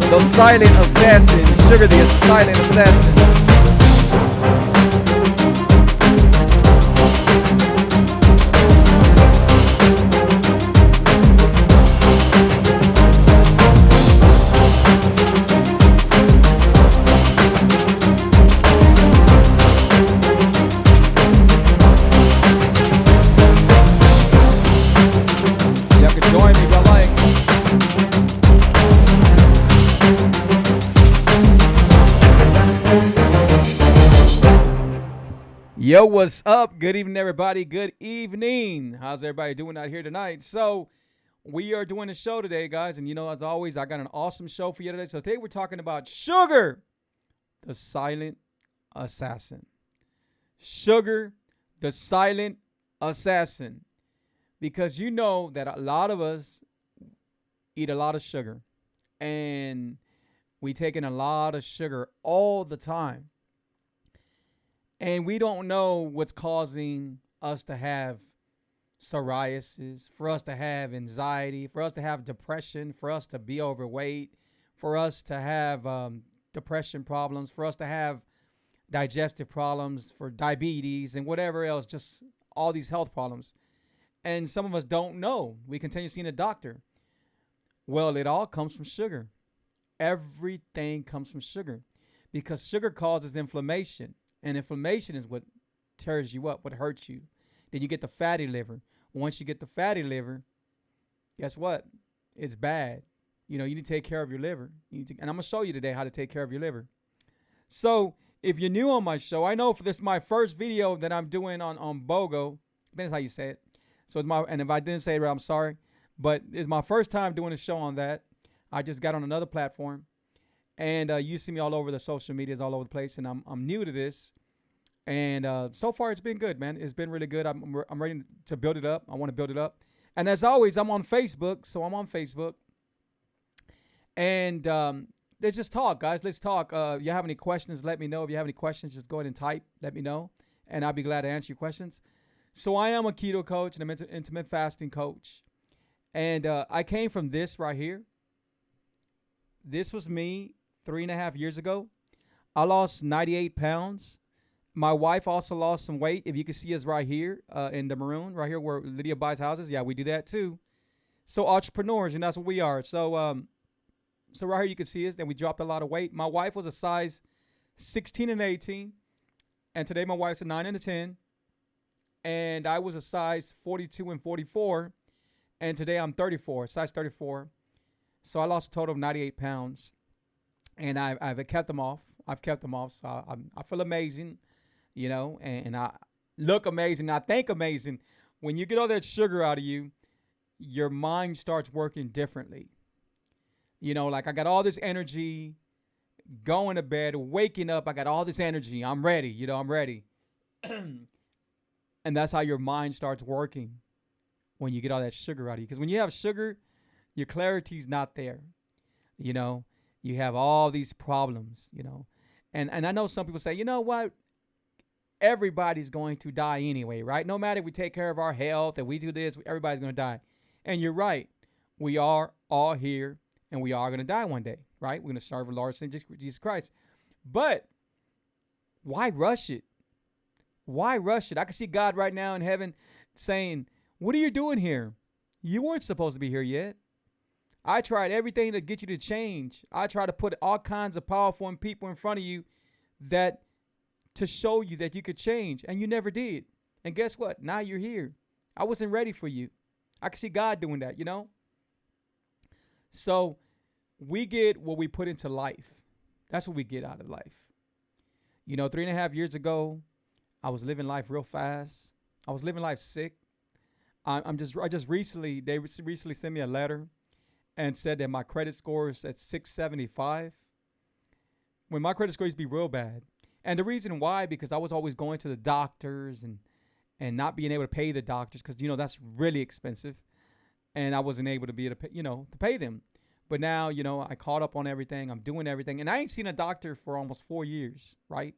The silent assassin. Sugar the silent assassin. Y'all can join me if y'all like. Yo, what's up? Good evening, everybody. Good evening. How's everybody doing out here tonight? So, we are doing a show today, guys. And you know, as always, I got an awesome show for you today. So, today we're talking about Sugar, the silent assassin. Sugar, the silent assassin. Because you know that a lot of us eat a lot of sugar. And we take in a lot of sugar all the time. And we don't know what's causing us to have psoriasis, for us to have anxiety, for us to have depression, for us to be overweight, for us to have depression problems, for us to have digestive problems, for diabetes and whatever else, just all these health problems. And some of us don't know. We continue seeing a doctor. Well, it all comes from sugar. Everything comes from sugar because sugar causes inflammation. And inflammation is what tears you up, what hurts you. Then you get the fatty liver. Once you get the fatty liver, guess what? It's bad. You know, you need to take care of your liver. And I'm going to show you today how to take care of your liver. So if you're new on my show, I know for this my first video that I'm doing on BOGO. That's how you say it. So it's and if I didn't say it right, I'm sorry. But it's my first time doing a show on that. I just got on another platform. And you see me all over the social medias, all over the place. And I'm new to this. And so far, it's been good, man. It's been really good. I'm ready to build it up. I want to build it up. And as always, I'm on Facebook. So I'm on Facebook. And let's just talk, guys. Let's talk. If you have any questions, let me know. If you have any questions, just go ahead and type. Let me know. And I'll be glad to answer your questions. So I am a keto coach and I'm an intermittent fasting coach. And I came from this right here. This was me 3.5 years ago. I lost 98 pounds. My wife also lost some weight. If you can see us right here in the maroon, right here where Lydia buys houses. Yeah, we do that too. So entrepreneurs, and that's what we are. So so right here you can see us. And we dropped a lot of weight. My wife was a size 16 and 18. And today my wife's a 9 and a 10. And I was a size 42 and 44. And today I'm 34, size 34. So I lost a total of 98 pounds. And I've kept them off. So I feel amazing, you know, and I look amazing. I think amazing. When you get all that sugar out of you, your mind starts working differently. You know, like I got all this energy, going to bed, waking up. I got all this energy. I'm ready. You know, I'm ready. And that's how your mind starts working when you get all that sugar out of you. Because when you have sugar, your clarity's not there, you know. You have all these problems, you know. And I know some people say, you know what? Everybody's going to die anyway, right? No matter if we take care of our health and we do this, everybody's going to die. And you're right. We are all here and we are going to die one day, right? We're going to serve the Lord Jesus Christ. But why rush it? Why rush it? I can see God right now in heaven saying, what are you doing here? You weren't supposed to be here yet. I tried everything to get you to change. I tried to put all kinds of powerful people in front of you that to show you that you could change, and you never did. And guess what? Now you're here. I wasn't ready for you. I can see God doing that, you know? So we get what we put into life. That's what we get out of life. You know, 3.5 years ago, I was living life real fast. I was living life sick. They recently sent me a letter and said that my credit score is at 675. When my credit score used to be real bad. And the reason why, because I was always going to the doctors and not being able to pay the doctors because, you know, that's really expensive. And I wasn't able to be able to pay, to pay them. But now, I caught up on everything. I'm doing everything. And I ain't seen a doctor for almost 4 years, right?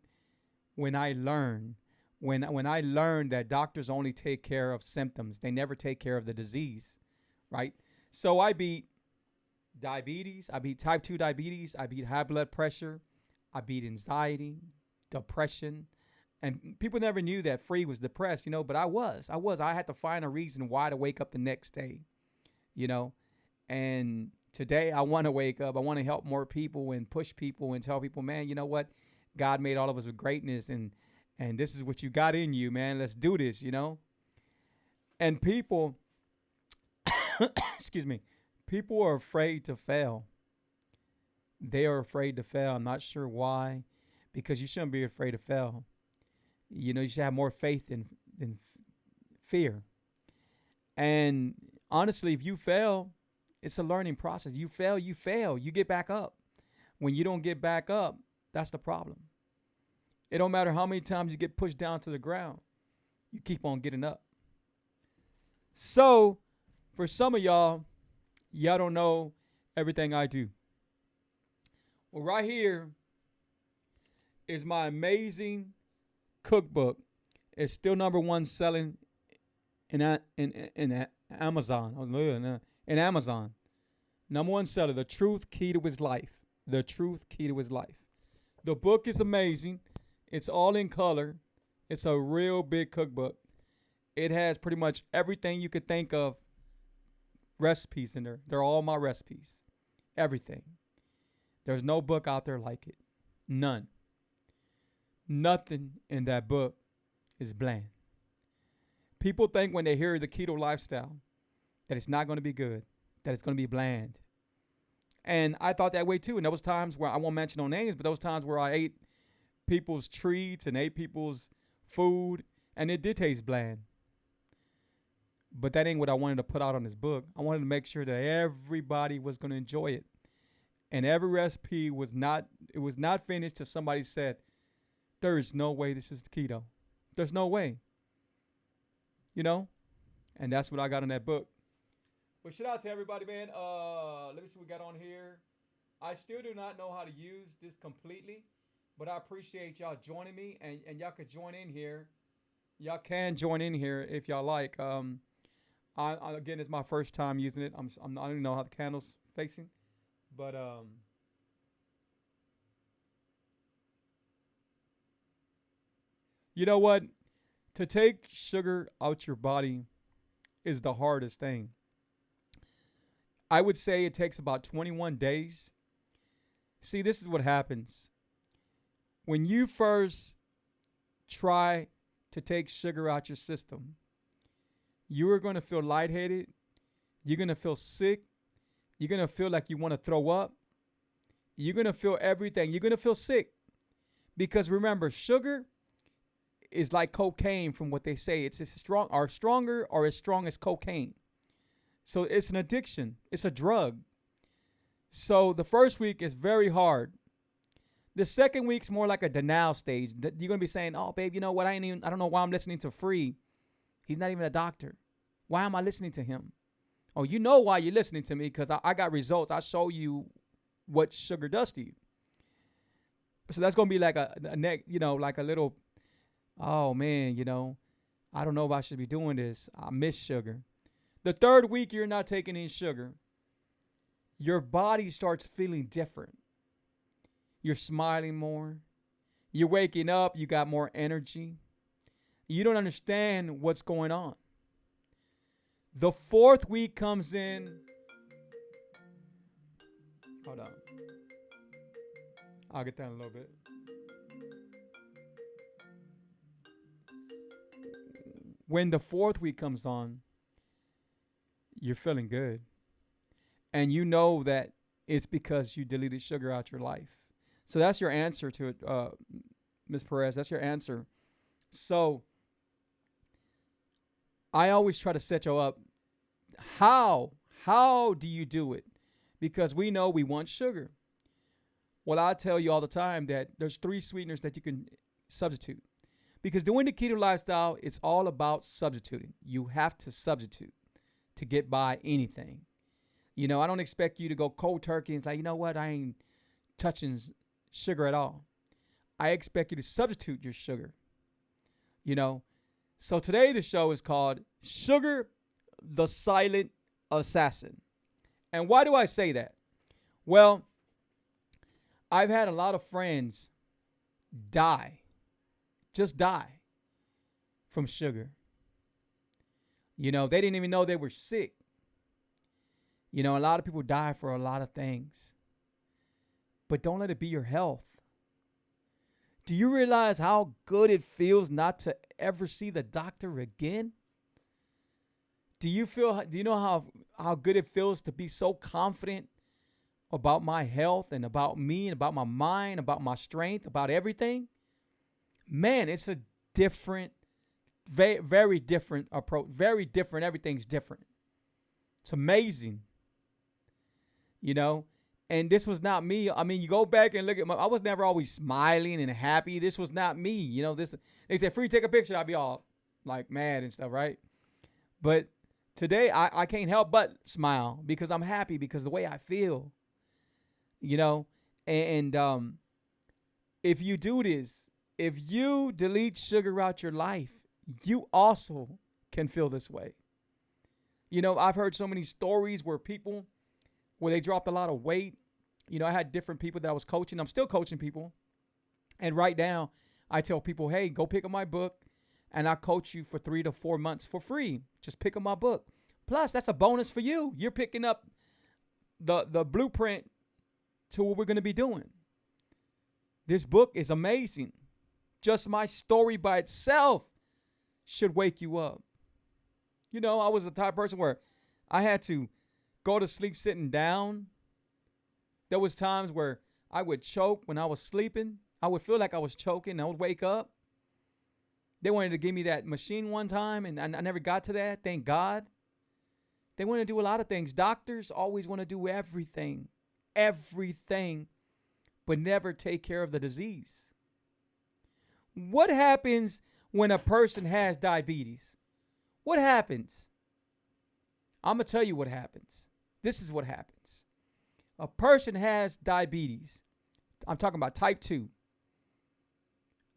When I learned that doctors only take care of symptoms. They never take care of the disease, right? So I beat diabetes. I beat type 2 diabetes. I beat high blood pressure. I beat anxiety, depression. And people never knew that Free was depressed, but I was. I had to find a reason why to wake up the next day, you know. And today I want to wake up. I want to help more people and push people and tell people, man, you know what? God made all of us with greatness, and this is what you got in you, man. Let's do this. And people, excuse me, people are afraid to fail. They are afraid to fail. I'm not sure why, because you shouldn't be afraid to fail. You should have more faith than fear. And honestly, if you fail, it's a learning process. You fail, you get back up. When you don't get back up, that's the problem. It don't matter how many times you get pushed down to the ground. You keep on getting up. So, for some of y'all don't know everything I do. Well, right here is my amazing cookbook. It's still #1 selling in Amazon. In Amazon. #1 seller, The Truth Key to His Life. The Truth Key to His Life. The book is amazing. It's all in color. It's a real big cookbook. It has pretty much everything you could think of, recipes in there. They're all my recipes. Everything. There's no book out there like it. None. Nothing in that book is bland. People think when they hear the keto lifestyle that it's not going to be good, that it's going to be bland. And I thought that way too. And there was times where, I won't mention no names, but those times where I ate people's treats and ate people's food, and it did taste bland. But that ain't what I wanted to put out on this book. I wanted to make sure that everybody was going to enjoy it. And every recipe was not finished till somebody said, there is no way this is keto. There's no way. And that's what I got in that book. But shout out to everybody, man. Let me see what we got on here. I still do not know how to use this completely, but I appreciate y'all joining me, and y'all could join in here. Y'all can join in here if y'all like. Again, it's my first time using it. I don't even know how the candle's facing, but you know what? To take sugar out your body is the hardest thing. I would say it takes about 21 days. See, this is what happens. When you first try to take sugar out your system, you are going to feel lightheaded. You're going to feel sick. You're going to feel like you want to throw up. You're going to feel everything. You're going to feel sick. Because remember, sugar is like cocaine from what they say. It's stronger or as strong as cocaine. So it's an addiction. It's a drug. So the first week is very hard. The second week's more like a denial stage. You're going to be saying, oh, babe, you know what? I don't know why I'm listening to Free. He's not even a doctor. Why am I listening to him? Oh, you know why you're listening to me, because I got results. I show you what sugar does to you. So that's going to be like like a little, oh, man, I don't know if I should be doing this. I miss sugar. The third week you're not taking in sugar, your body starts feeling different. You're smiling more. You're waking up. You got more energy. You don't understand what's going on. The fourth week comes in. Hold on. I'll get that in a little bit. When the fourth week comes on, you're feeling good. And you know that it's because you deleted sugar out your life. So that's your answer to it, Ms. Perez. That's your answer. So I always try to set you up. How do you do it? Because we know we want sugar. Well, I tell you all the time that there's 3 sweeteners that you can substitute. Because doing the keto lifestyle, it's all about substituting. You have to substitute to get by anything. I don't expect you to go cold turkey and say, you know what, I ain't touching sugar at all. I expect you to substitute your sugar. So today the show is called Sugar, the Silent Assassin. And why do I say that? Well, I've had a lot of friends die, just die from sugar. They didn't even know they were sick. A lot of people die for a lot of things. But don't let it be your health. Do you realize how good it feels not to ever see the doctor again? Do you know how good it feels to be so confident about my health and about me and about my mind, about my strength, about everything? Man, it's a different, very, very different approach. Very different. Everything's different. It's amazing. And this was not me. I mean, you go back and look at I was never always smiling and happy. This was not me. They said, Free, take a picture. I'd be all like mad and stuff, right? But today I can't help but smile because I'm happy because the way I feel, and if you do this, if you delete sugar out your life, you also can feel this way. I've heard so many stories where they dropped a lot of weight. I had different people that I was coaching. I'm still coaching people. And right now, I tell people, hey, go pick up my book, and I'll coach you for 3 to 4 months for free. Just pick up my book. Plus, that's a bonus for you. You're picking up the blueprint to what we're going to be doing. This book is amazing. Just my story by itself should wake you up. I was the type of person where I had to go to sleep sitting down. There was times where I would choke when I was sleeping. I would feel like I was choking. I would wake up. They wanted to give me that machine one time, and I never got to that. Thank God. They want to do a lot of things. Doctors always want to do everything, but never take care of the disease. What happens when a person has diabetes? What happens? I'm going to tell you what happens. This is what happens. A person has diabetes. I'm talking about type 2.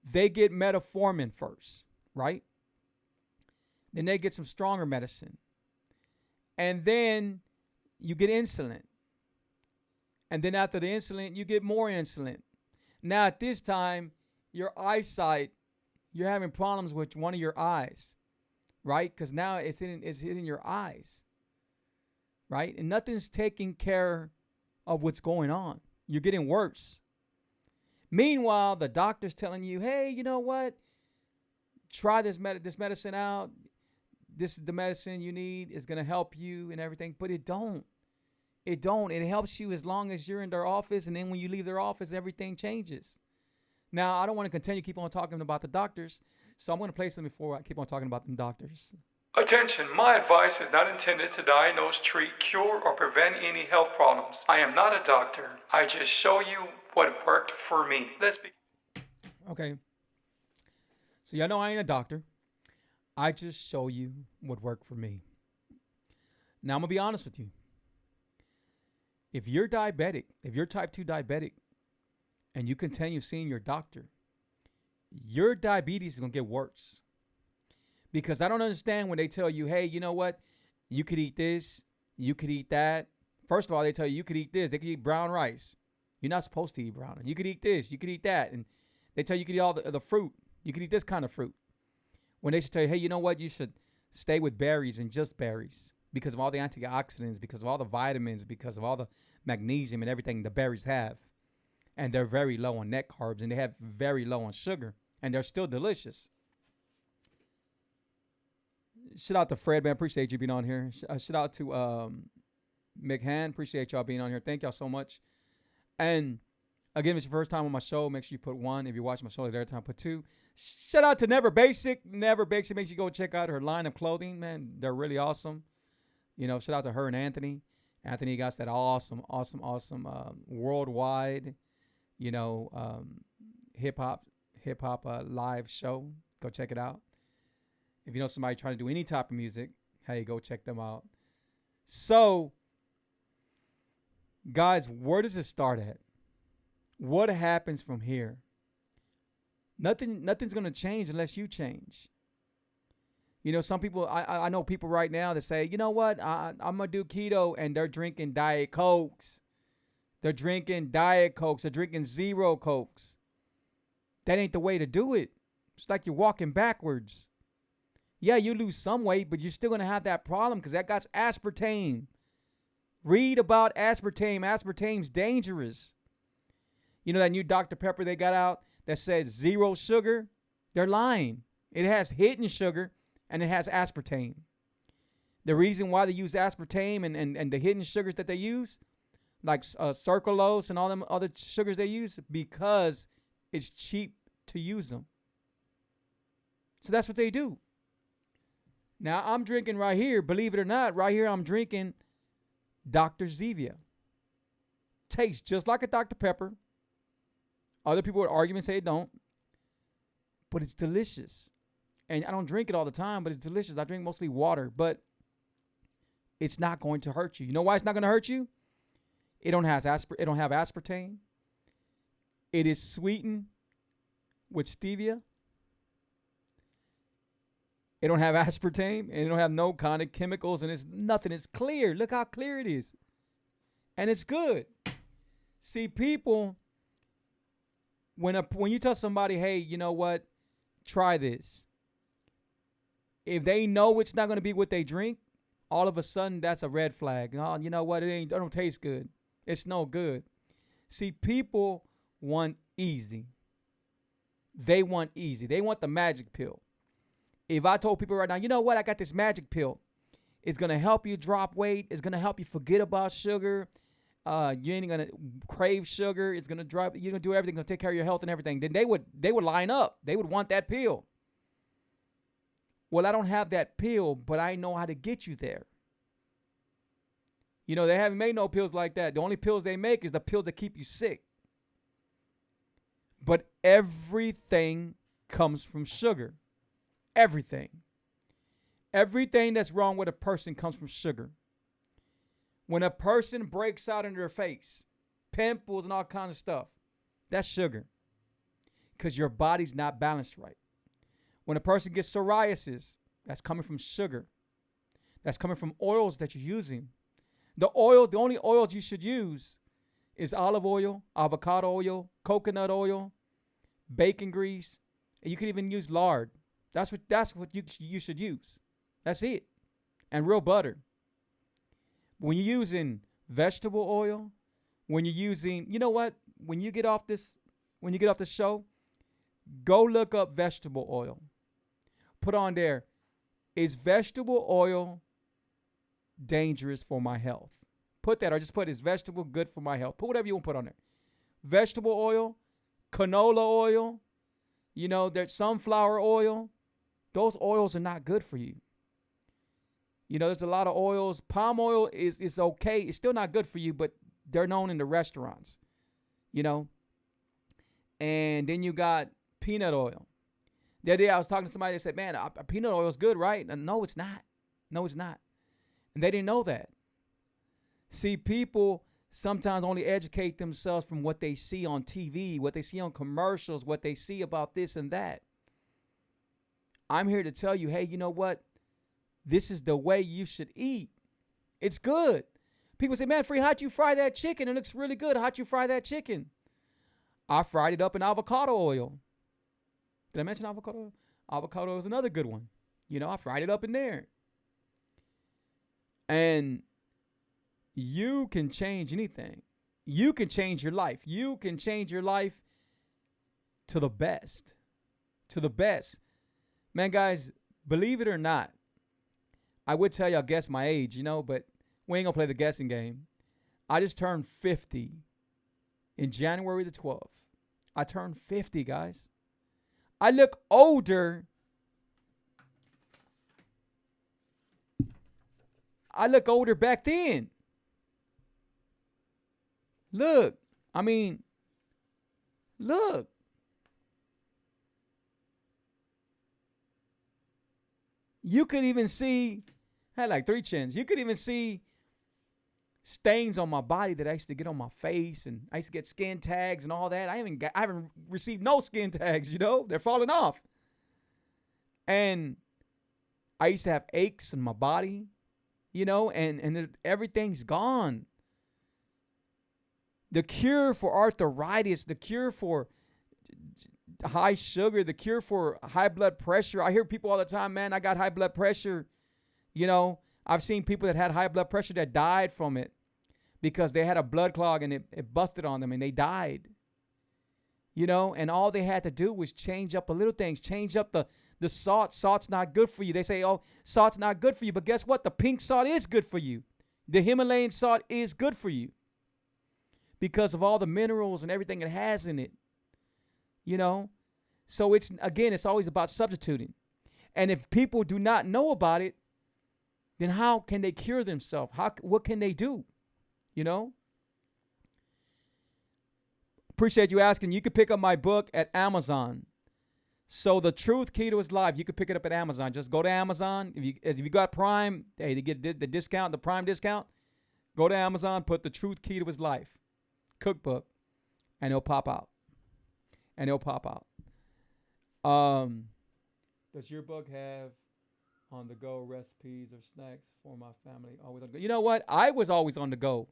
They get metformin first, right? Then they get some stronger medicine. And then you get insulin. And then after the insulin, you get more insulin. Now at this time, your eyesight, you're having problems with one of your eyes, right? Because now it's hitting your eyes, right? And nothing's taking care of what's going on. You're getting worse. Meanwhile, the doctor's telling you, hey, you know what? Try this medicine out. This is the medicine you need. It's going to help you and everything. But it don't. It don't. It helps you as long as you're in their office. And then when you leave their office, everything changes. Now, I don't want to keep on talking about the doctors. So I'm going to play something before I keep on talking about them doctors. Attention, my advice is not intended to diagnose, treat, cure, or prevent any health problems. I am not a doctor. I just show you what worked for me. Okay. So y'all know I ain't a doctor. I just show you what worked for me. Now I'm going to be honest with you. If you're diabetic, if you're type 2 diabetic, and you continue seeing your doctor, your diabetes is going to get worse. Because I don't understand when they tell you, hey, you know what? You could eat this. You could eat that. First of all, they tell you could eat this. They could eat brown rice. You're not supposed to eat brown. You could eat this. You could eat that. And they tell you could eat all the fruit. You could eat this kind of fruit. When they should tell you, hey, you know what? You should stay with berries and just berries because of all the antioxidants, because of all the vitamins, because of all the magnesium and everything the berries have. And they're very low on net carbs, and they have very low on sugar. And they're still delicious. Shout out to Fred, man. Appreciate you being on here. Shout out to McHan. Appreciate y'all being on here. Thank y'all so much. And again, if it's your first time on my show, make sure you put 1. If you're watching my show every time, put 2. Shout out to Never Basic. Never Basic. Make sure you go check out her line of clothing, man. They're really awesome. Shout out to her and Anthony. Anthony got that awesome worldwide, hip hop live show. Go check it out. If you know somebody trying to do any type of music, hey, go check them out. So, guys, where does it start at? What happens from here? Nothing's going to change unless you change. Some people, I know people right now that say, you know what, I'm going to do keto, and they're drinking Diet Cokes. They're drinking Diet Cokes. They're drinking Zero Cokes. That ain't the way to do it. It's like you're walking backwards. Yeah, you lose some weight, but you're still going to have that problem because that got aspartame. Read about aspartame. Aspartame's dangerous. You know that new Dr. Pepper they got out that says 0 sugar? They're lying. It has hidden sugar and it has aspartame. The reason why they use aspartame and the hidden sugars that they use, like Circulose and all them other sugars they use, because it's cheap to use them. So that's what they do. Now, I'm drinking right here, believe it or not, right here I'm drinking Dr. Zevia. Tastes just like a Dr. Pepper. Other people would argue and say it don't. But it's delicious. And I don't drink it all the time, but it's delicious. I drink mostly water, but it's not going to hurt you. You know why it's not going to hurt you? It don't have aspartame. It is sweetened with stevia. It don't have aspartame, and it don't have no kind of chemicals, and it's nothing. It's clear. Look how clear it is. And it's good. See, people, when you tell somebody, hey, you know what, try this. If they know it's not going to be what they drink, all of a sudden that's a red flag. Oh, you know what, it don't taste good. It's no good. See, people want easy. They want easy. They want the magic pill. If I told people right now, you know what, I got this magic pill. It's going to help you drop weight. It's going to help you forget about sugar. You ain't going to crave sugar. It's going to drop. You're going to do everything. Going to take care of your health and everything. Then they would line up. They would want that pill. Well, I don't have that pill, but I know how to get you there. You know, they haven't made no pills like that. The only pills they make is the pills that keep you sick. But everything comes from sugar. Everything. Everything that's wrong with a person comes from sugar. When a person breaks out in their face, pimples and all kinds of stuff, that's sugar. Because your body's not balanced right. When a person gets psoriasis, that's coming from sugar. That's coming from oils that you're using. The only oils you should use is olive oil, avocado oil, coconut oil, bacon grease, and you can even use lard. That's what you should use. That's it. And real butter. When you're using vegetable oil, when you're using, you know what? When you get off this show, go look up vegetable oil. Put on there, is vegetable oil dangerous for my health? Put that, or just put, is vegetable good for my health? Put whatever you want to put on there. Vegetable oil, canola oil, you know, there's sunflower oil. Those oils are not good for you. You know, there's a lot of oils. Palm oil is okay. It's still not good for you, but they're known in the restaurants, you know. And then you got peanut oil. The other day I was talking to somebody that said, man, peanut oil is good, right? And no, it's not. No, it's not. And they didn't know that. See, people sometimes only educate themselves from what they see on TV, what they see on commercials, what they see about this and that. I'm here to tell you, hey, you know what? This is the way you should eat. It's good. People say, man, Free, how'd you fry that chicken? It looks really good. How'd you fry that chicken? I fried it up in avocado oil. Did I mention avocado oil? Avocado oil is another good one. You know, I fried it up in there. And you can change anything. You can change your life. You can change your life to the best. To the best. Man, guys, believe it or not, I would tell y'all guess my age, you know, but we ain't going to play the guessing game. I just turned 50 in January the 12th. I turned 50, guys. I look older. I look older back then. Look. I mean, look. You could even see, I had like 3 chins. You could even see stains on my body that I used to get on my face, and I used to get skin tags and all that. I haven't received no skin tags, you know. They're falling off. And I used to have aches in my body, you know, and everything's gone. The cure for arthritis, the cure for high sugar, the cure for high blood pressure. I hear people all the time, man, I got high blood pressure. You know, I've seen people that had high blood pressure that died from it because they had a blood clog and it busted on them and they died. You know, and all they had to do was change up a little things, change up the salt. Salt's not good for you. They say, oh, salt's not good for you. But guess what? The pink salt is good for you. The Himalayan salt is good for you because of all the minerals and everything it has in it. You know? So it's always about substituting. And if people do not know about it, then how can they cure themselves? What can they do? You know? Appreciate you asking. You can pick up my book at Amazon. So The Truth Keto is Life. You can pick it up at Amazon. Just go to Amazon. If you got Prime, hey, to get the discount, the Prime discount, go to Amazon, put The Truth Keto is Life cookbook, and it'll pop out. Does your book have on the go recipes or snacks for my family? Always on the go. You know what? I was always on the go.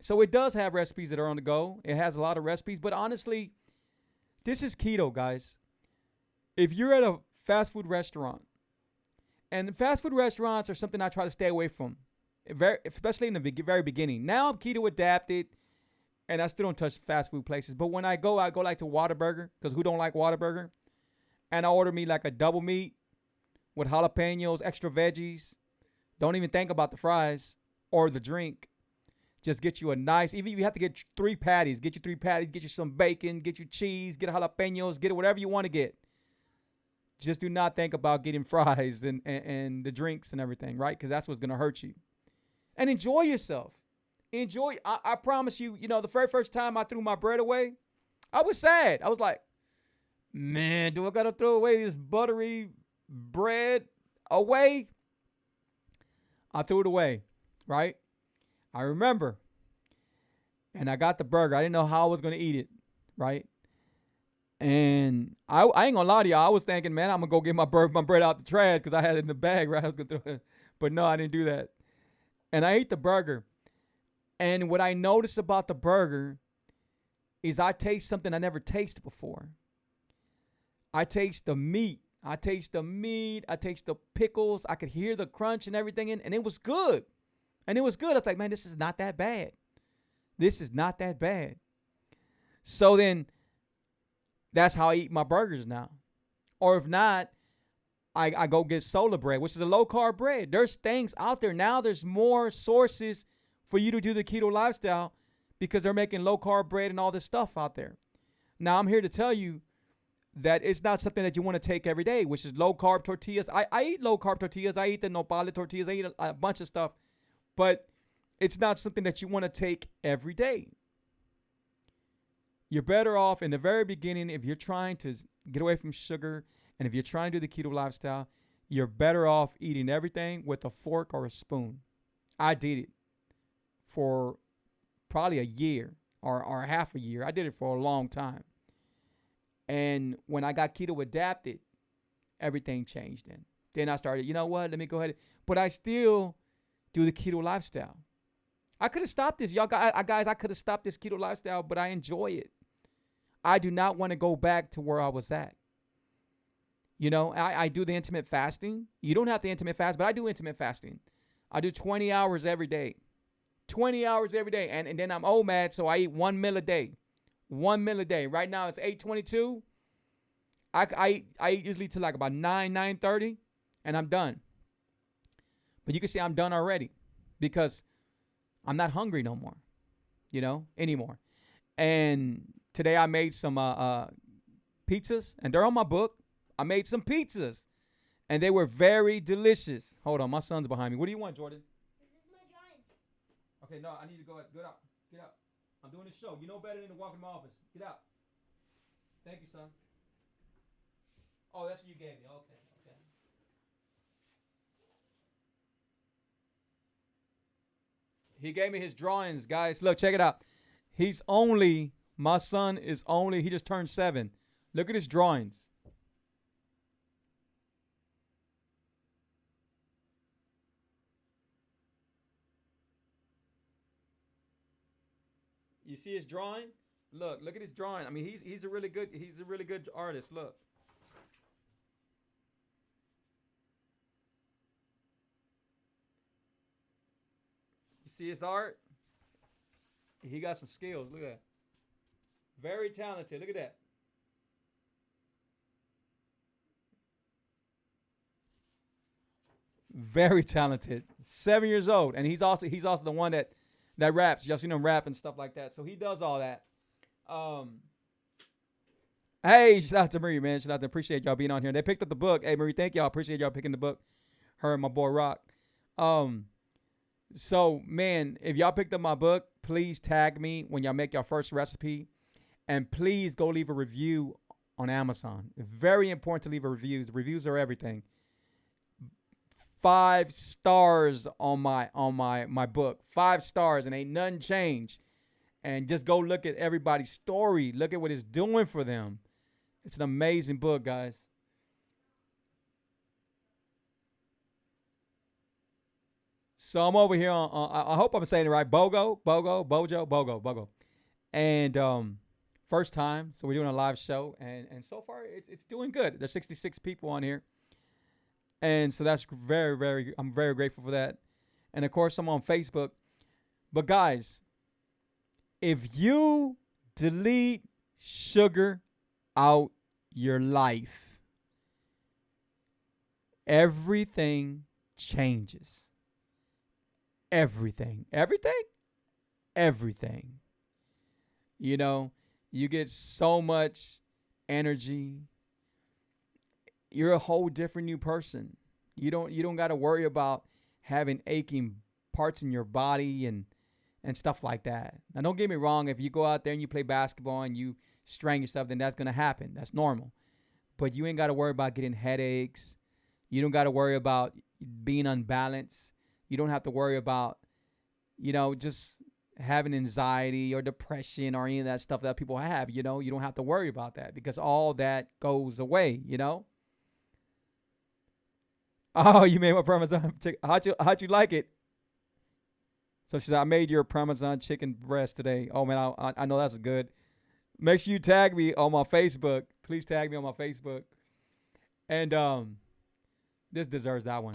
So it does have recipes that are on the go. It has a lot of recipes, but honestly, this is keto, guys. If you're at a fast food restaurant, and fast food restaurants are something I try to stay away from, especially in the very beginning. Now I'm keto adapted, and I still don't touch fast food places. But when I go like to Whataburger, because who don't like Whataburger? And I order me like a double meat with jalapenos, extra veggies. Don't even think about the fries or the drink. Just get you a nice, even if you have to get 3 patties, get you some bacon, get you cheese, get jalapenos, get whatever you want to get. Just do not think about getting fries and the drinks and everything, right? Because that's what's going to hurt you. And enjoy yourself. I promise you, the very first time I threw my bread away, I was sad. I was like, man, do I got to throw away this buttery bread away? I threw it away, right? I remember. And I got the burger. I didn't know how I was going to eat it, right? And I ain't going to lie to y'all. I was thinking, man, I'm going to go get my bread out the trash because I had it in the bag, right? I was going to throw it. But no, I didn't do that. And I ate the burger. And what I noticed about the burger is I taste something I never tasted before. I taste the meat. I taste the pickles. I could hear the crunch and everything, and it was good. I was like, man, this is not that bad. So then that's how I eat my burgers now. Or if not, I go get Solar Bread, which is a low-carb bread. There's things out there. Now there's more sources for you to do the keto lifestyle because they're making low-carb bread and all this stuff out there. Now, I'm here to tell you that it's not something that you want to take every day, which is low-carb tortillas. I eat low-carb tortillas. I eat the nopal tortillas. I eat a bunch of stuff. But it's not something that you want to take every day. You're better off in the very beginning if you're trying to get away from sugar and if you're trying to do the keto lifestyle, you're better off eating everything with a fork or a spoon. I did it for probably a year or half a year. I did it for a long time. And when I got keto adapted, everything changed then. Then I started, you know what, let me go ahead. But I still do the keto lifestyle. I could have stopped this. Guys, I could have stopped this keto lifestyle, but I enjoy it. I do not want to go back to where I was at. I do the intermittent fasting. You don't have to intermittent fast, but I do intermittent fasting. I do 20 hours every day. 20 hours every day. And then I'm OMAD, so I eat 1 meal a day. 1 meal a day. Right now it's 8:22. I eat usually till like about 9:30, and I'm done. But you can see I'm done already because I'm not hungry no more, anymore. And today I made some pizzas, and they're on my book. I made some pizzas, and they were very delicious. Hold on, my son's behind me. What do you want, Jordan? This is my drawings. Okay, no, I need to go. Get out. Get out. I'm doing a show. You know better than to walk in my office. Get out. Thank you, son. Oh, that's what you gave me. Okay. He gave me his drawings, guys. Look, check it out. My son he just turned 7. Look at his drawings. You see his drawing? Look at his drawing. I mean, he's a really good artist. Look. You see his art? He got some skills. Look at that. Very talented. Look at that. Very talented. 7 years old, and he's also the one that raps. Y'all seen him rap and stuff like that. So he does all that. Hey, shout out to Marie, man. Shout out to appreciate y'all being on here. They picked up the book. Hey, Marie, thank y'all. Appreciate y'all picking the book. Her and my boy Rock. So man, if y'all picked up my book, please tag me when y'all make your first recipe, and please go leave a review on Amazon. Very important to leave a review. The reviews are everything. 5 stars on my book. 5 stars, and ain't nothing changed. And just go look at everybody's story. Look at what it's doing for them. It's an amazing book, guys. So I'm over here on I hope I'm saying it right. Bojo. And first time. So we're doing a live show. And so far it's doing good. There's 66 people on here. And so that's I'm very grateful for that. And of course, I'm on Facebook. But guys, if you delete sugar out your life, everything changes. Everything. You know, you get so much energy. You're a whole different new person. You don't got to worry about having aching parts in your body and stuff like that. Now, don't get me wrong. If you go out there and you play basketball and you strain yourself, then that's going to happen. That's normal. But you ain't got to worry about getting headaches. You don't got to worry about being unbalanced. You don't have to worry about, just having anxiety or depression or any of that stuff that people have. You don't have to worry about that because all that goes away, Oh, you made my Parmesan chicken. How'd you like it? So she said, I made your Parmesan chicken breast today. Oh, man, I know that's good. Make sure you tag me on my Facebook. Please tag me on my Facebook. And this deserves that one.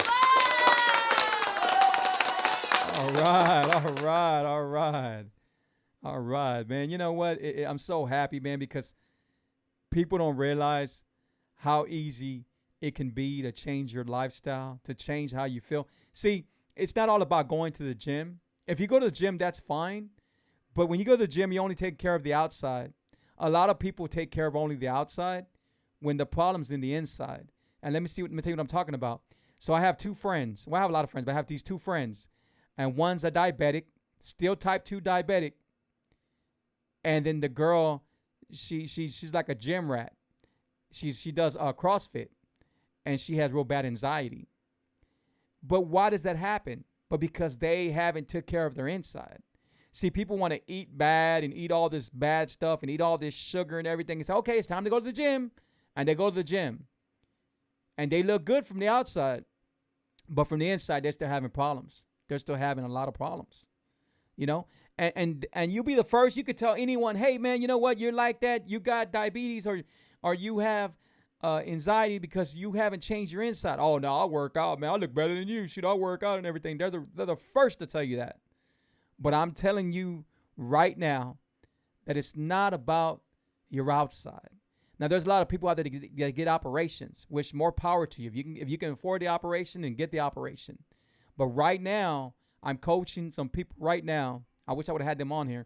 All right, man. You know what? I'm so happy, man, because people don't realize how easy it can be to change your lifestyle, to change how you feel. See, it's not all about going to the gym. If you go to the gym, that's fine. But when you go to the gym, you only take care of the outside. A lot of people take care of only the outside when the problem's in the inside. And let me tell you what I'm talking about. So I have 2 friends. Well, I have a lot of friends, but I have these 2 friends. And one's a diabetic, still type 2 diabetic. And then the girl, she's like a gym rat. She does CrossFit. And she has real bad anxiety. But why does that happen? But because they haven't took care of their inside. See, people want to eat bad and eat all this bad stuff and eat all this sugar and everything. And say, okay, it's time to go to the gym. And they go to the gym. And they look good from the outside. But from the inside, they're still having problems. They're still having a lot of problems. And you'll be the first. You could tell anyone, hey, man, you know what? You're like that. You got diabetes or you have anxiety because you haven't changed your inside. Oh, no, I work out, man. I look better than you. Shoot, I work out and everything. They're the first to tell you that. But I'm telling you right now that it's not about your outside. Now, there's a lot of people out there that get operations, which more power to you. If you can afford the operation, then get the operation. But right now, I'm coaching some people right now. I wish I would have had them on here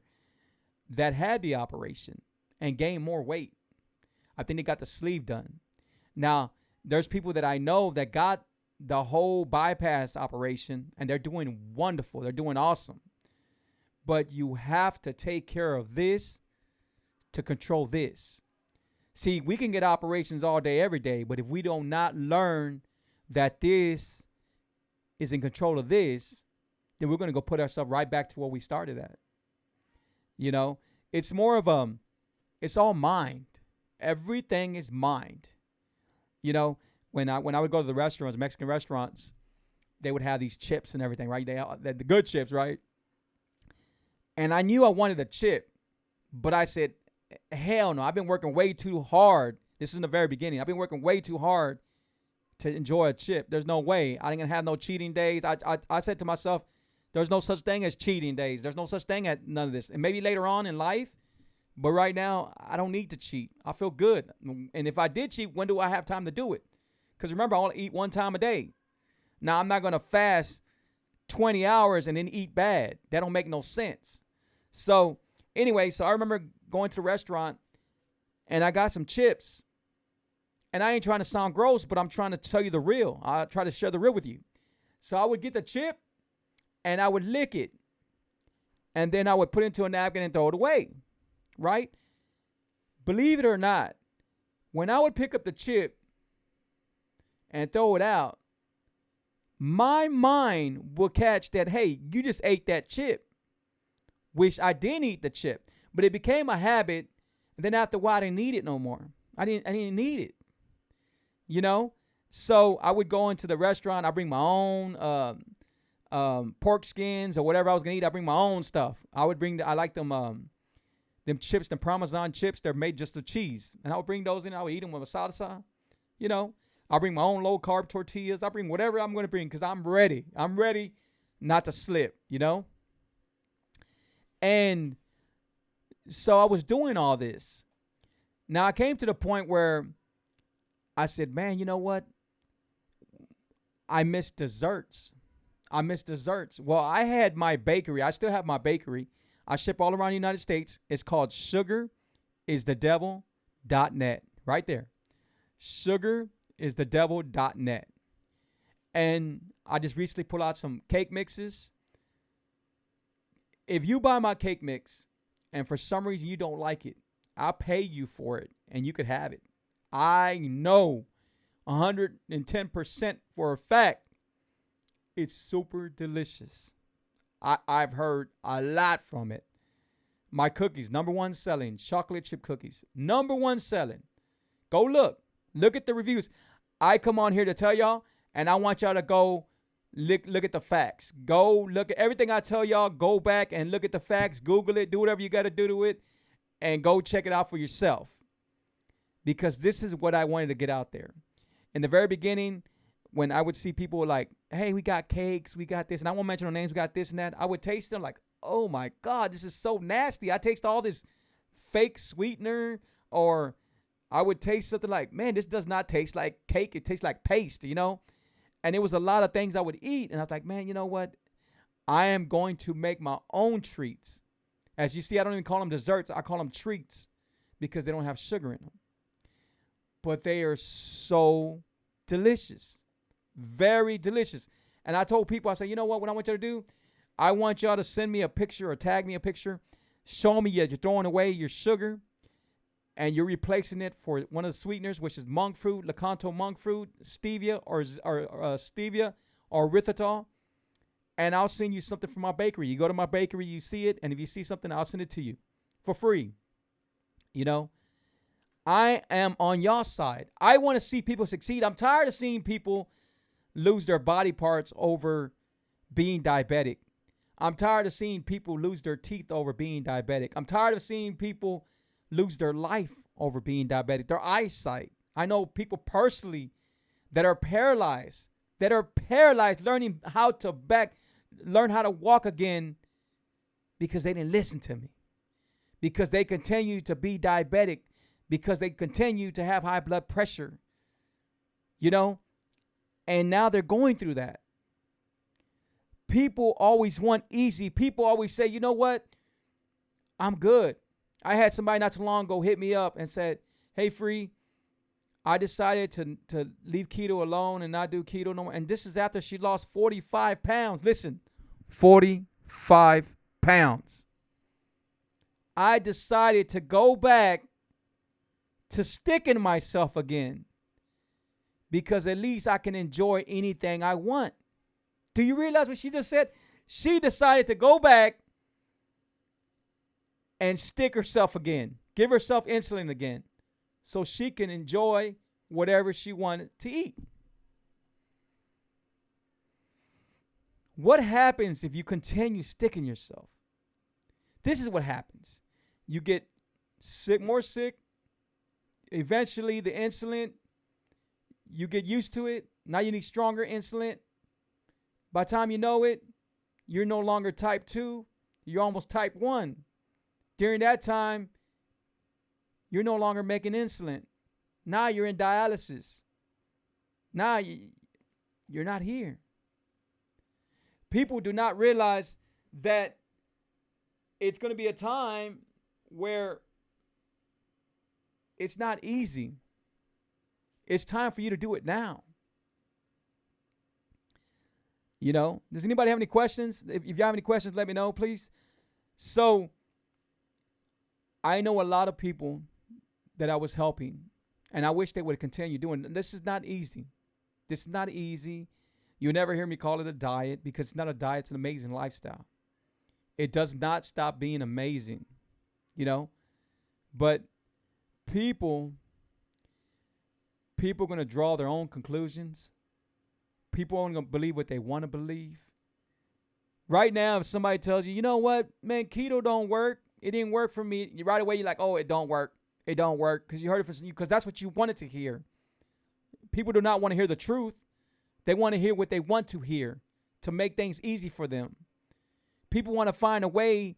that had the operation and gained more weight. I think they got the sleeve done. Now, there's people that I know that got the whole bypass operation, and they're doing wonderful. They're doing awesome. But you have to take care of this to control this. See, we can get operations all day, every day, but if we do not learn that this is in control of this, then we're going to go put ourselves right back to where we started at. It's more of it's all mind. Everything is mind. When I would go to the restaurants, Mexican restaurants, they would have these chips and everything, right? The good chips, right? And I knew I wanted a chip, But I said, hell no. I've been working way too hard. This is in the very beginning. I've been working way too hard to enjoy a chip. There's no way. I ain't gonna have no cheating days. I said to myself, there's no such thing as cheating days. There's no such thing as none of this. And maybe later on in life, but right now, I don't need to cheat. I feel good. And if I did cheat, when do I have time to do it? Because remember, I only eat one time a day. Now, I'm not going to fast 20 hours and then eat bad. That don't make no sense. So anyway, so I remember going to the restaurant and I got some chips. And I ain't trying to sound gross, but I'm trying to tell you the real. I try to share the real with you. So I would get the chip and I would lick it. And then I would put it into a napkin and throw it away. Right? Believe it or not, when I would pick up the chip and throw it out, my mind will catch that, hey, you just ate that chip. Which I didn't eat the chip. But it became a habit. And then after a while, I didn't need it no more. I didn't need it. You know? So I would go into the restaurant. I bring my own pork skins or whatever I was going to eat. I bring my own stuff. I like them chips, the Parmesan chips. They're made just of cheese. And I would bring those in. I would eat them with a salsa. You know? I'll bring my own low-carb tortillas. I bring whatever I'm going to bring because I'm ready. I'm ready not to slip, you know? And so I was doing all this. Now, I came to the point where I said, man, you know what? I miss desserts. Well, I had my bakery. I still have my bakery. I ship all around the United States. It's called sugaristhedevil.net. Right there. Sugaristhedevil.net. And I just recently pulled out some cake mixes. If you buy my cake mix and for some reason you don't like it, I'll pay you for it and you could have it. I know 110% for a fact it's super delicious. I've heard a lot from it. My cookies, number one selling, chocolate chip cookies, number one selling. Go look at the reviews. I come on here to tell y'all, and I want y'all to go look at the facts. Go look at everything I tell y'all. Go back and look at the facts. Google it. Do whatever you got to do to it, and go check it out for yourself. Because this is what I wanted to get out there. In the very beginning, when I would see people like, hey, we got cakes, we got this, and I won't mention no names, we got this and that, I would taste them like, oh my God, this is so nasty. I taste all this fake sweetener, or I would taste something like, man, this does not taste like cake. It tastes like paste, you know? And it was a lot of things I would eat. And I was like, man, you know what? I am going to make my own treats. As you see, I don't even call them desserts. I call them treats because they don't have sugar in them. But they are so delicious. Very delicious. And I told people, I said, you know what I want you to do? I want y'all to send me a picture or tag me a picture. Show me that you're throwing away your sugar and you're replacing it for one of the sweeteners, which is monk fruit, Lakanto monk fruit, stevia or stevia or erythritol. And I'll send you something from my bakery. You go to my bakery, you see it, and if you see something, I'll send it to you for free. You know, I am on your side. I want to see people succeed. I'm tired of seeing people lose their body parts over being diabetic. I'm tired of seeing people lose their teeth over being diabetic. I'm tired of seeing people lose their life over being diabetic, their eyesight. I know people personally that are paralyzed, learning how to learn how to walk again because they didn't listen to me, because they continue to be diabetic, because they continue to have high blood pressure, you know, and now they're going through that. People always want easy. People always say, you know what? I'm good. I had somebody not too long ago hit me up and said, hey, Free, I decided to leave keto alone and not do keto no more. And this is after she lost 45 pounds. Listen, 45 pounds. I decided to go back to sticking myself again because at least I can enjoy anything I want. Do you realize what she just said? She decided to go back and stick herself again, give herself insulin again, so she can enjoy whatever she wanted to eat. What happens if you continue sticking yourself? This is what happens. You get sick, more sick. Eventually, the insulin, you get used to it. Now you need stronger insulin. By the time you know it, you're no longer type 2. You're almost type 1. During that time, you're no longer making insulin. Now you're in dialysis. Now you're not here. People do not realize that it's going to be a time where it's not easy. It's time for you to do it now. You know, does anybody have any questions? If you have any questions, let me know, please. So, I know a lot of people that I was helping, and I wish they would continue doing it. This is not easy. This is not easy. You'll never hear me call it a diet because it's not a diet. It's an amazing lifestyle. It does not stop being amazing, you know. But people are going to draw their own conclusions. People aren't going to believe what they want to believe. Right now, if somebody tells you, you know what, man, keto don't work. It didn't work for me. Right away, you're like, oh, it don't work. It don't work because you heard it from you because that's what you wanted to hear. People do not want to hear the truth. They want to hear what they want to hear to make things easy for them. People want to find a way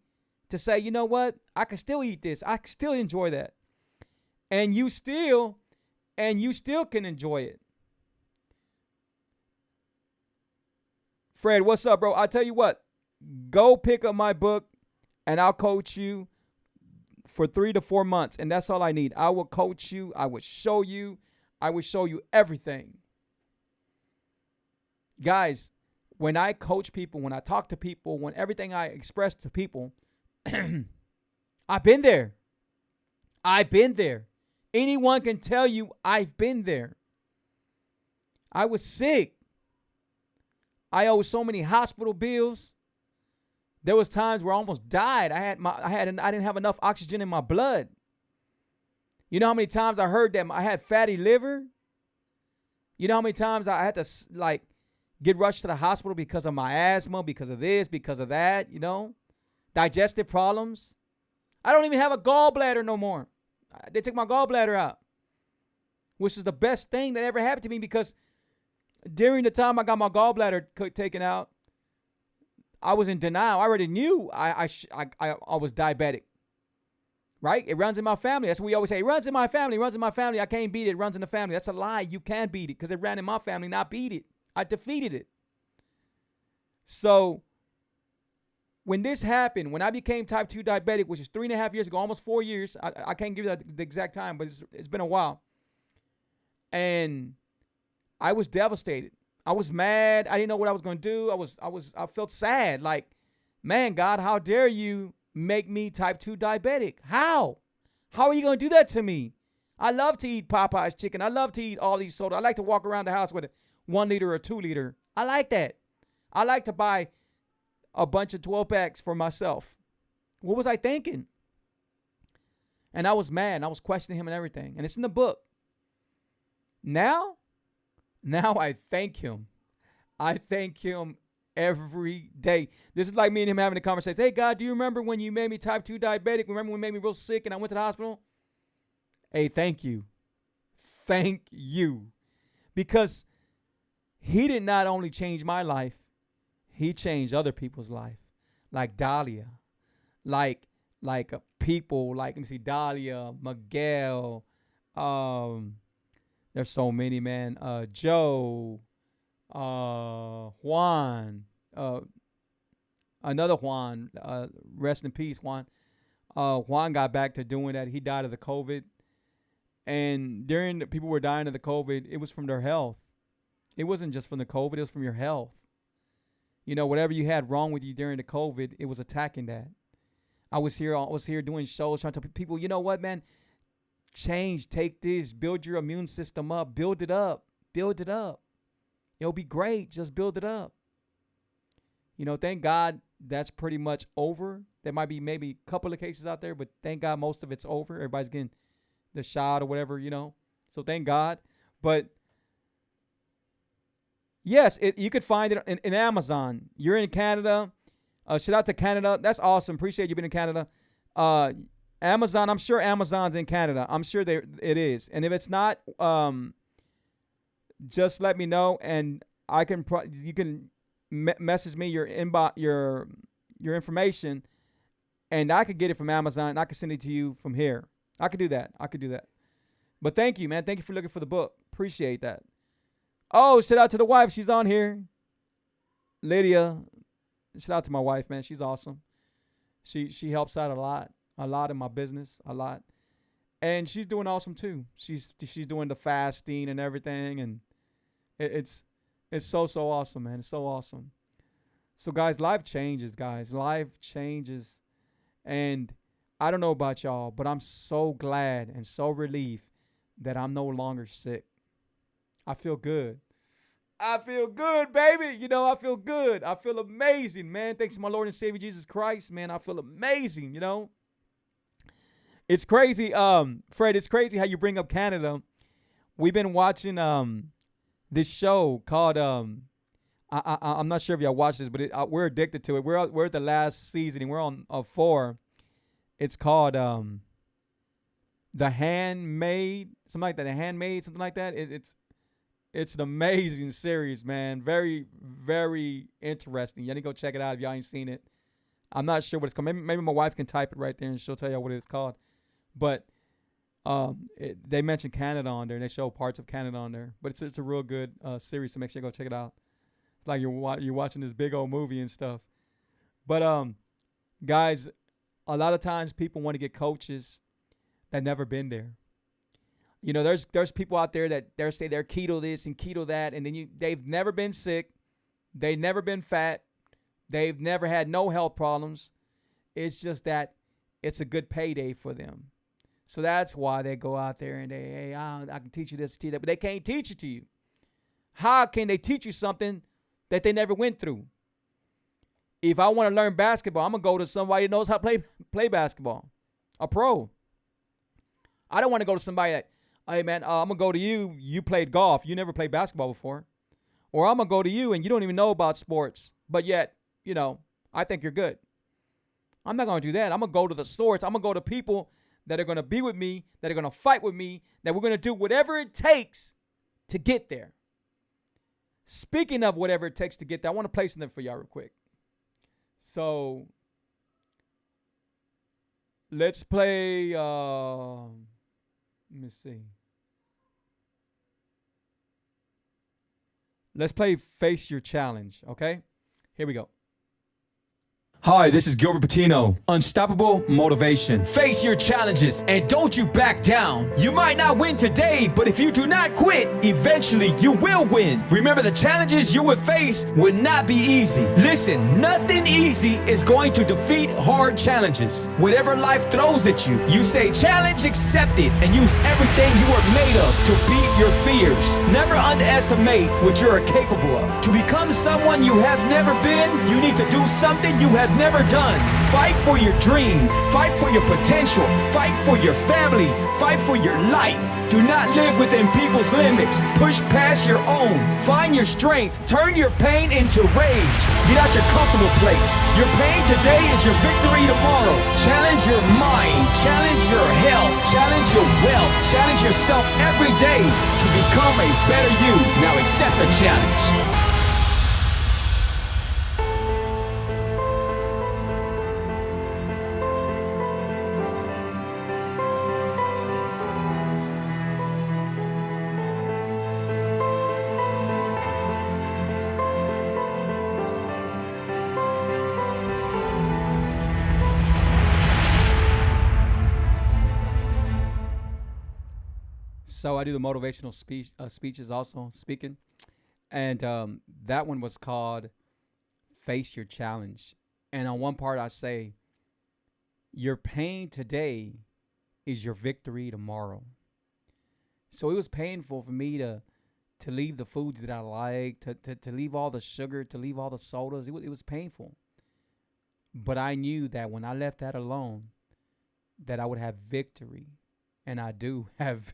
to say, you know what, I can still eat this. I can still enjoy that. And you still can enjoy it. Fred, what's up, bro? I'll tell you what, go pick up my book and I'll coach you for 3 to 4 months. And that's all I need. I will coach you. I will show you. I will show you everything. Guys, when I coach people, when I talk to people, when everything I express to people, I've been there. I've been there. Anyone can tell you I've been there. I was sick. I owed so many hospital bills. There was times where I almost died. I didn't have enough oxygen in my blood. You know how many times I heard that I had fatty liver? You know how many times I had to get rushed to the hospital because of my asthma, because of this, because of that, you know? Digestive problems. I don't even have a gallbladder no more. They took my gallbladder out, which is the best thing that ever happened to me because during the time I got my gallbladder taken out, I was in denial. I already knew I was diabetic, right? It runs in my family. That's what we always say. It runs in my family. It runs in my family. I can't beat it. It runs in the family. That's a lie. You can beat it because it ran in my family, not beat it. I defeated it. So when this happened, when I became type 2 diabetic, which is 3.5 years ago, almost 4 years, I can't give you the exact time, but it's been a while. And I was devastated. I was mad. I didn't know what I was going to do. I felt sad. Like, man, God, how dare you make me type 2 diabetic? How? How are you going to do that to me? I love to eat Popeye's chicken. I love to eat all these soda. I like to walk around the house with a 1 liter or 2 liter. I like that. I like to buy a bunch of 12 packs for myself. What was I thinking? And I was mad. I was questioning him and everything. And it's in the book. Now I thank him. I thank him every day. This is like me and him having a conversation. Hey, God, do you remember when you made me type 2 diabetic? Remember when you made me real sick and I went to the hospital? Hey, thank you. Thank you. Because he did not only change my life, he changed other people's life. Like Dahlia. Like people, like, let me see, Dahlia, Miguel, there's so many, man. Joe, Juan, another Juan, rest in peace, Juan. Juan got back to doing that. He died of the COVID. And during the people were dying of the COVID, it was from their health. It wasn't just from the COVID, it was from your health. You know, whatever you had wrong with you during the COVID, it was attacking that. I was here doing shows trying to tell people, you know what, man? Change, take this, build your immune system up, build it up. It'll be great. Just build it up. You know, thank God that's pretty much over. There might be maybe a couple of cases out there, but thank God most of it's over. Everybody's getting the shot or whatever, you know. So thank God. But yes, you could find it in Amazon. You're in Canada. Shout out to Canada. That's awesome. Appreciate you being in Canada. Amazon, I'm sure Amazon's in Canada. I'm sure it is. And if it's not, just let me know, and you can message me your inbox, your information, and I could get it from Amazon, and I could send it to you from here. I could do that. But thank you, man. Thank you for looking for the book. Appreciate that. Oh, shout out to the wife. She's on here. Lydia. Shout out to my wife, man. She's awesome. She helps out a lot in my business, a lot. And she's doing awesome too. She's doing the fasting and everything, and it's so awesome, man. It's so awesome. So guys, life changes, guys. Life changes. And I don't know about y'all, but I'm so glad and so relieved that I'm no longer sick. I feel good. I feel good, baby. You know, I feel good. I feel amazing, man. Thanks to my Lord and Savior Jesus Christ, man. I feel amazing, you know. It's crazy, Fred, it's crazy how you bring up Canada. We've been watching this show called I'm not sure if y'all watched this, but we're addicted to it. We're at the last season and we're on 4. It's called The Handmaid, something like that. The Handmaid, something like that. It's an amazing series, man. Very, very interesting. Y'all need to go check it out if y'all ain't seen it. I'm not sure what it's called. Maybe my wife can type it right there and she'll tell you what it's called. But they mention Canada on there, and they show parts of Canada on there. But it's a real good series, so make sure you go check it out. It's like you're watching this big old movie and stuff. But guys, a lot of times people want to get coaches that never been there. You know, there's people out there that they say they're keto this and keto that, and then they've never been sick, they've never been fat, they've never had no health problems. It's just that it's a good payday for them. So that's why they go out there and hey, I can teach you this, teach that, but they can't teach it to you. How can they teach you something that they never went through? If I want to learn basketball, I'm gonna go to somebody who knows how to play basketball, a pro. I don't want to go to somebody that, hey man, I'm gonna go to you. You played golf. You never played basketball before, or I'm gonna go to you and you don't even know about sports, but yet, you know, I think you're good. I'm not gonna do that. I'm gonna go to the source. I'm gonna go to people that are gonna be with me, that are gonna fight with me, that we're gonna do whatever it takes to get there. Speaking of whatever it takes to get there, I want to play something for y'all real quick. So let's play. Let me see. Let's play Face Your Challenge, okay? Here we go. Hi, this is Gilbert Patino. Unstoppable motivation. Face your challenges and don't you back down. You might not win today, but if you do not quit, eventually you will win. Remember, the challenges you would face would not be easy. Listen, nothing easy is going to defeat hard challenges. Whatever life throws at you, you say challenge accepted and use everything you are made of to beat your fears. Never underestimate what you are capable of. To become someone you have never been, you need to do something you have never done. Fight for your dream. Fight for your potential. Fight for your family. Fight for your life. Do not live within people's limits. Push past your own. Find your strength. Turn your pain into rage. Get out your comfortable place. Your pain today is your victory tomorrow. Challenge your mind. Challenge your health. Challenge your wealth. Challenge yourself every day to become a better you. Now accept the challenge. So I do the motivational speeches also, speaking. And that one was called Face Your Challenge. And on one part I say, your pain today is your victory tomorrow. So it was painful for me to leave the foods that I like, to leave all the sugar, to leave all the sodas. It was painful. But I knew that when I left that alone, that I would have victory. And I do have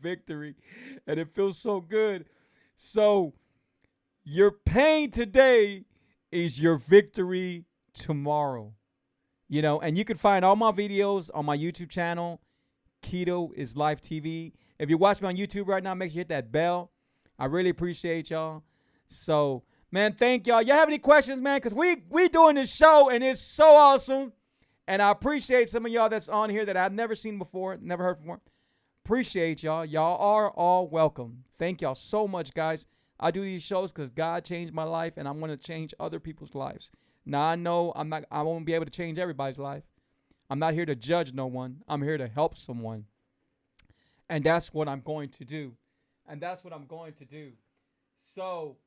victory, and it feels so good. So your pain today is your victory tomorrow. And you can find all my videos on my YouTube channel, Keto is Life TV. If you watch me on YouTube right now, make sure you hit that bell. I really appreciate y'all. So, man, thank y'all. Y'all have any questions, man? Because we doing this show, and it's so awesome. And I appreciate some of y'all that's on here that I've never seen before, never heard before. Appreciate y'all. Y'all are all welcome. Thank y'all so much, guys. I do these shows because God changed my life, and I'm going to change other people's lives. Now, I know I won't be able to change everybody's life. I'm not here to judge no one. I'm here to help someone. And that's what I'm going to do. So,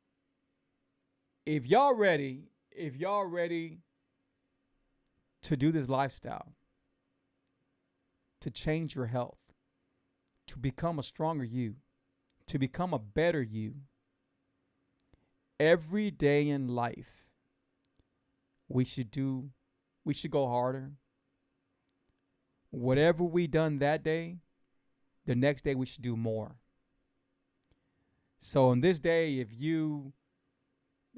if y'all ready to do this lifestyle, to change your health, to become a stronger you, to become a better you, every day in life, we should go harder. Whatever we done that day, the next day we should do more. So on this day, if you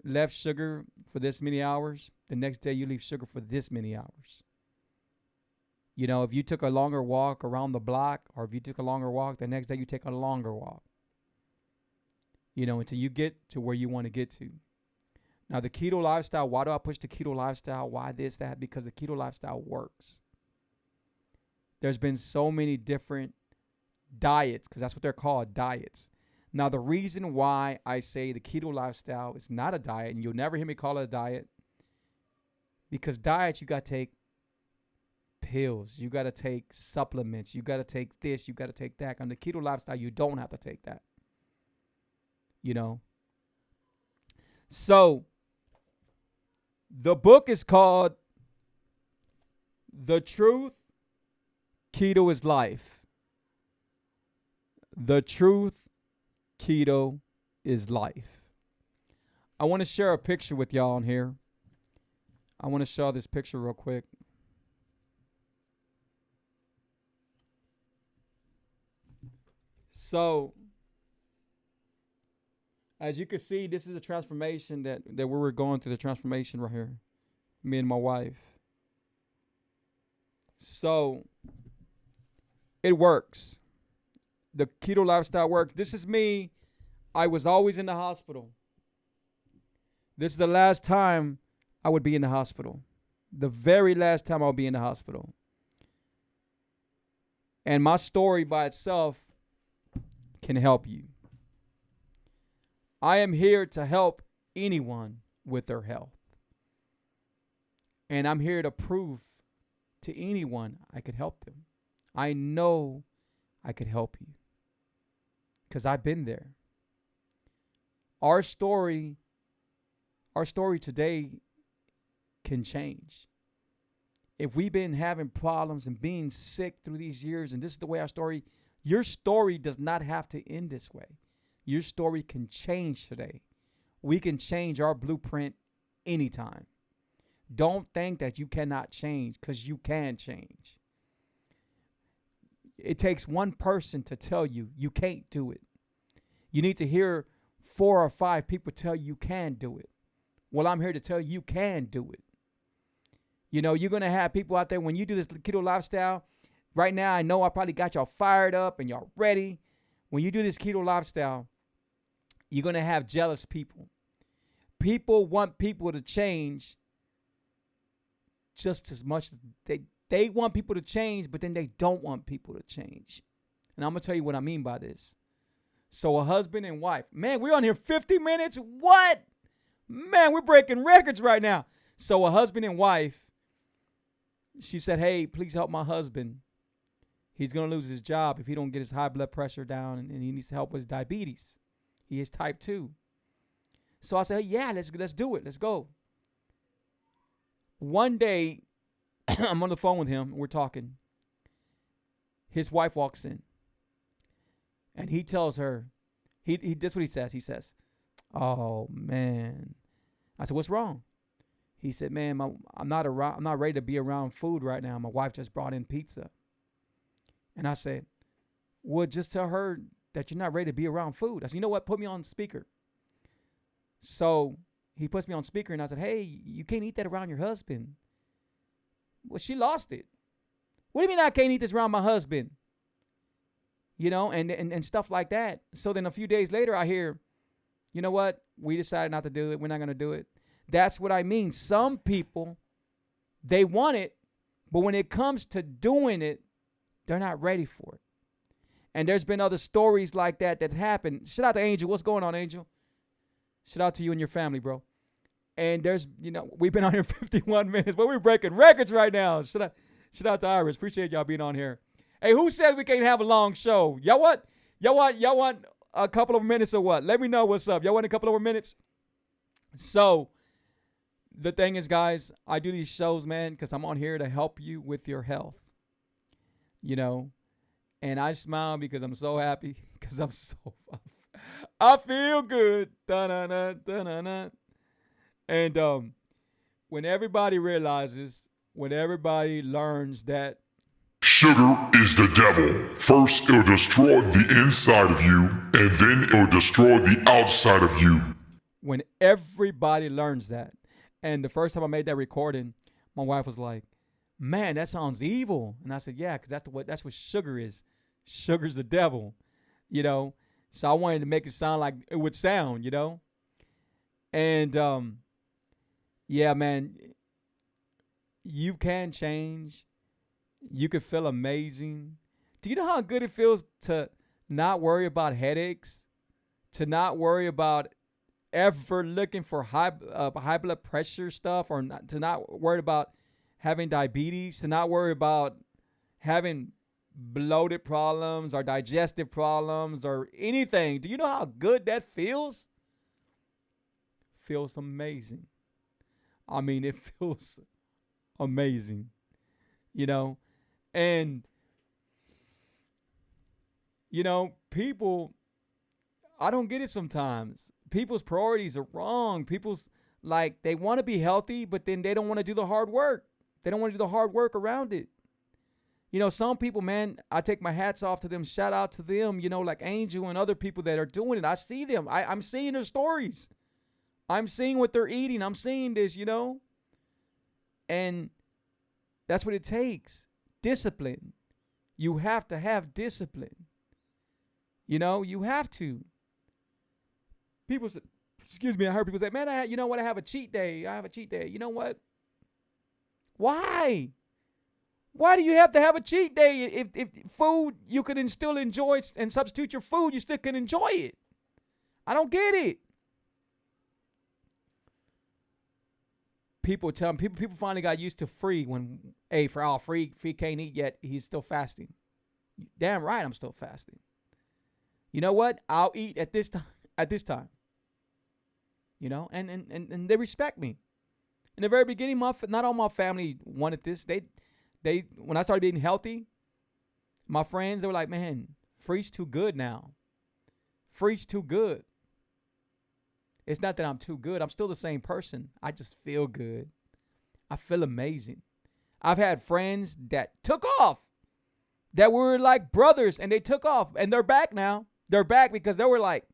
left sugar for this many hours, the next day you leave sugar for this many hours. If you took a longer walk around the block, or if you took a longer walk, the next day you take a longer walk. Until you get to where you want to get to. Now, the keto lifestyle, why do I push the keto lifestyle? Why this, that? Because the keto lifestyle works. There's been so many different diets, because that's what they're called, diets. Now, the reason why I say the keto lifestyle is not a diet, and you'll never hear me call it a diet, because diets, you got to take pills, you got to take supplements, you got to take this, you got to take that. On the keto lifestyle, you don't have to take that. So, the book is called The Truth, Keto is Life. The Truth, Keto is Life. I want to share a picture with y'all on here. I want to show this picture real quick. So, as you can see, this is a transformation that we were going through, the transformation right here, me and my wife. So, it works. The keto lifestyle works. This is me. I was always in the hospital. This is the last time I would be in the hospital. The very last time I'll be in the hospital. And my story by itself can help you. I am here to help anyone with their health. And I'm here to prove to anyone I could help them. I know I could help you because I've been there. Our story today can change. If we've been having problems and being sick through these years, and this is the way your story does not have to end this way. Your story can change today. We can change our blueprint anytime. Don't think that you cannot change, because you can change. It takes one person to tell you you can't do it. You need to hear 4 or 5 people tell you can do it. Well, I'm here to tell you can do it. You're going to have people out there when you do this keto lifestyle. Right now, I know I probably got y'all fired up and y'all ready. When you do this keto lifestyle, you're going to have jealous people. People want people to change just as much as they want people to change, but then they don't want people to change. And I'm going to tell you what I mean by this. So a husband and wife. Man, we're on here 50 minutes. What? Man, we're breaking records right now. So a husband and wife, she said, hey, please help my husband. He's going to lose his job if he don't get his high blood pressure down, and he needs help with his diabetes. He is type 2. So I said, hey, yeah, let's do it. Let's go. One day, I'm on the phone with him. We're talking. His wife walks in, and he tells her, this is what he says. He says, oh, man. I said, what's wrong? He said, man, I'm not ready to be around food right now. My wife just brought in pizza. And I said, well, just tell her that you're not ready to be around food. I said, you know what? Put me on speaker. So he puts me on speaker, and I said, hey, you can't eat that around your husband. Well, she lost it. What do you mean I can't eat this around my husband? You know, and stuff like that. So then a few days later, I hear, you know what? We decided not to do it. We're not going to do it. That's what I mean. Some people, they want it, but when it comes to doing it, they're not ready for it. And there's been other stories like that happened. Shout out to Angel. What's going on, Angel? Shout out to you and your family, bro. And there's, we've been on here 51 minutes, but we're breaking records right now. Shout out to Iris. Appreciate y'all being on here. Hey, who says we can't have a long show? Y'all what? Y'all want a couple of minutes or what? Let me know what's up. Y'all want a couple of more minutes? So, the thing is, guys, I do these shows, man, because I'm on here to help you with your health. And I smile because I'm so happy, because I feel good. Da-na-na, da-na-na. And when everybody learns that sugar is the devil. First, it'll destroy the inside of you, and then it'll destroy the outside of you. When everybody learns that, and the first time I made that recording, my wife was like, "Man, that sounds evil." And I said, "Yeah, because that's what sugar is. Sugar's the devil, So I wanted to make it sound like it would sound, And yeah, man, you can change. You can feel amazing. Do you know how good it feels to not worry about headaches, to not worry about ever looking for high blood pressure stuff, or to not worry about having diabetes, to not worry about having bloated problems or digestive problems or anything? Do you know how good that feels? Feels amazing. I mean, it feels amazing, And, people, I don't get it sometimes. People's priorities are wrong. People's, they want to be healthy, but then they don't want to do the hard work. They don't want to do the hard work around it. Some people, man, I take my hats off to them. Shout out to them, like Angel and other people that are doing it. I see them. I'm seeing their stories. I'm seeing what they're eating. I'm seeing this, And that's what it takes. Discipline. You have to have discipline. You have to. People say, excuse me, I heard people say, man, I have a cheat day. I have a cheat day. You know what? Why? Why do you have to have a cheat day? If food you can still enjoy and substitute your food, you still can enjoy it. I don't get it. People tell me, people finally got used to free when, hey, for all free can't eat yet, he's still fasting. Damn right, I'm still fasting. You know what? I'll eat at this time. And they respect me. In the very beginning, not all my family wanted this. They when I started eating healthy, my friends, they were like, man, free's too good now. Free's too good. It's not that I'm too good. I'm still the same person. I just feel good. I feel amazing. I've had friends that took off, that were like brothers, and they took off, and they're back now. They're back because they were like,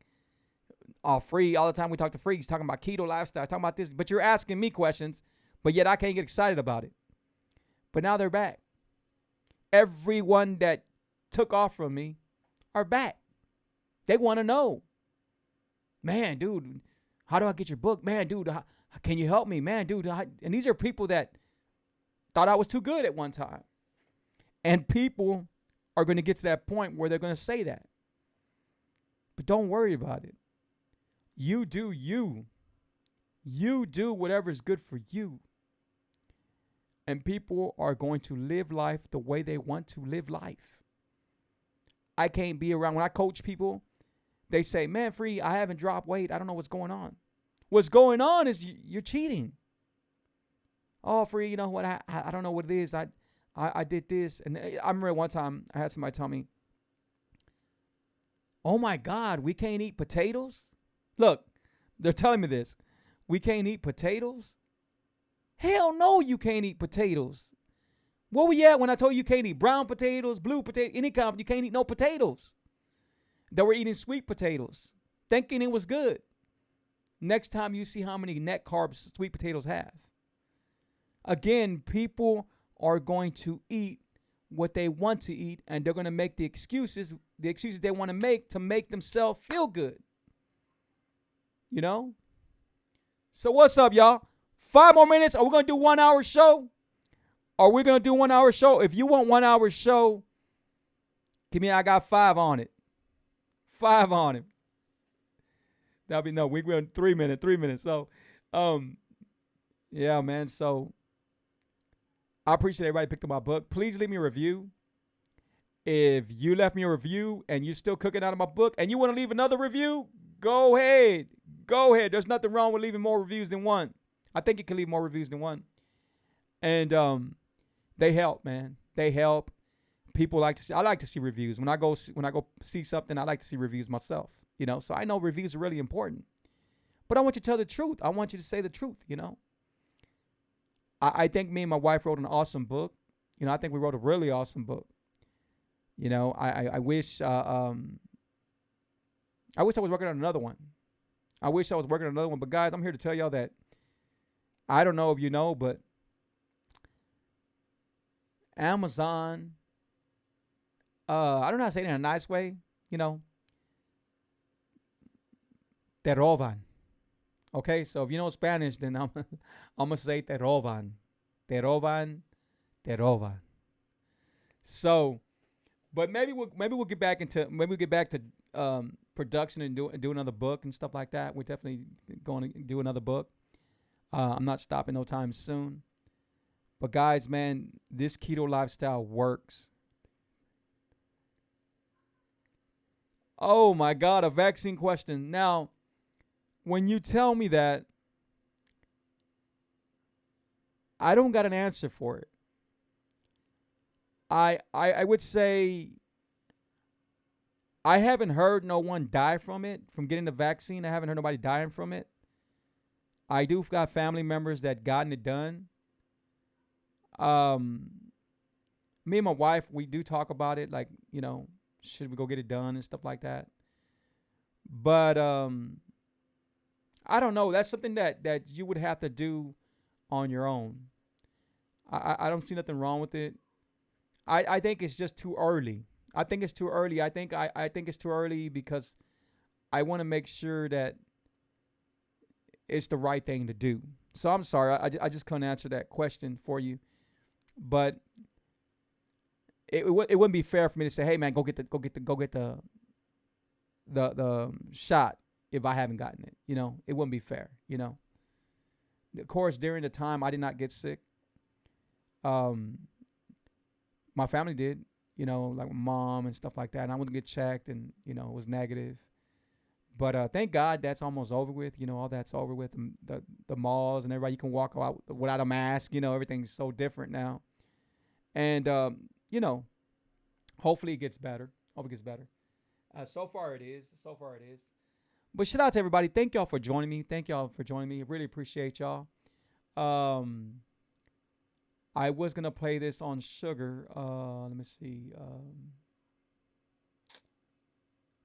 oh, Free. All the time we talk to Free, he's talking about keto lifestyle, talking about this, but you're asking me questions, but yet I can't get excited about it. But now they're back. Everyone that took off from me are back. They want to know. Man, dude, how do I get your book? Man, dude, can you help me? Man, dude. And these are people that thought I was too good at one time. And people are going to get to that point where they're going to say that. But don't worry about it. You do you. You do whatever is good for you. And people are going to live life the way they want to live life. I can't be around. When I coach people, they say, man, Free, I haven't dropped weight. I don't know what's going on. What's going on is you're cheating. Oh, Free, you know what? I don't know what it is. I did this. And I remember one time I had somebody tell me, oh, my God, we can't eat potatoes? Look, they're telling me this. We can't eat potatoes? Hell no, you can't eat potatoes. Where we at when I told you can't eat brown potatoes, blue potatoes, any kind, you can't eat no potatoes? They were eating sweet potatoes, thinking it was good. Next time you see how many net carbs sweet potatoes have. Again, people are going to eat what they want to eat, and they're going to make the excuses they want to make themselves feel good. You know? So what's up, y'all? 5 more minutes. Are we going to do 1 hour show? Are we going to do 1 hour show? If you want 1 hour show, give me, I got 5 on it. 5 on it. That'll be, no, we're going 3 minutes. So, yeah, man. So I appreciate everybody picked up my book. Please leave me a review. If you left me a review and you're still cooking out of my book and you want to leave another review, go ahead. Go ahead. There's nothing wrong with leaving more reviews than one. I think you can leave more reviews than one. And they help, man. They help. People like to see. I like to see reviews. When I go see something, I like to see reviews myself. You know, so I know reviews are really important. But I want you to tell the truth. I want you to say the truth, you know. I think me and my wife wrote an awesome book. You know, I think we wrote a really awesome book. You know, I wish I was working on another one. But guys, I'm here to tell y'all that I don't know if you know, but Amazon, I don't know how to say it in a nice way, you know, te roban. Okay, so if you know Spanish, then I'm gonna say te roban. Te roban, te roban. So, but maybe we'll get back to production and do another book and stuff like that. We're definitely going to do another book. I'm not stopping no time soon. But guys, man, this keto lifestyle works. Oh my God, a vaccine question. Now, when you tell me that, I don't got an answer for it. I would say I haven't heard no one die from it, from getting the vaccine. I haven't heard nobody dying from it. I do got family members that gotten it done. Me and my wife, we do talk about it, like, you know, should we go get it done and stuff like that. But I don't know. That's something that you would have to do on your own. I don't see nothing wrong with it. I think it's just too early. I think it's too early. I think it's too early because I want to make sure that it's the right thing to do. So I'm sorry. I just couldn't answer that question for you. But it wouldn't be fair for me to say, hey man, go get the shot if I haven't gotten it. You know, it wouldn't be fair. You know, of course, during the time I did not get sick. My family did, you know, like my mom and stuff like that. And I went to get checked, and you know, it was negative. But thank God that's almost over with. You know, all that's over with. The malls and everybody, you can walk out without a mask. You know, everything's so different now. And you know, hopefully it gets better. So far it is. But shout out to everybody. Thank y'all for joining me. I really appreciate y'all. I was going to play this on Sugar. Let me see.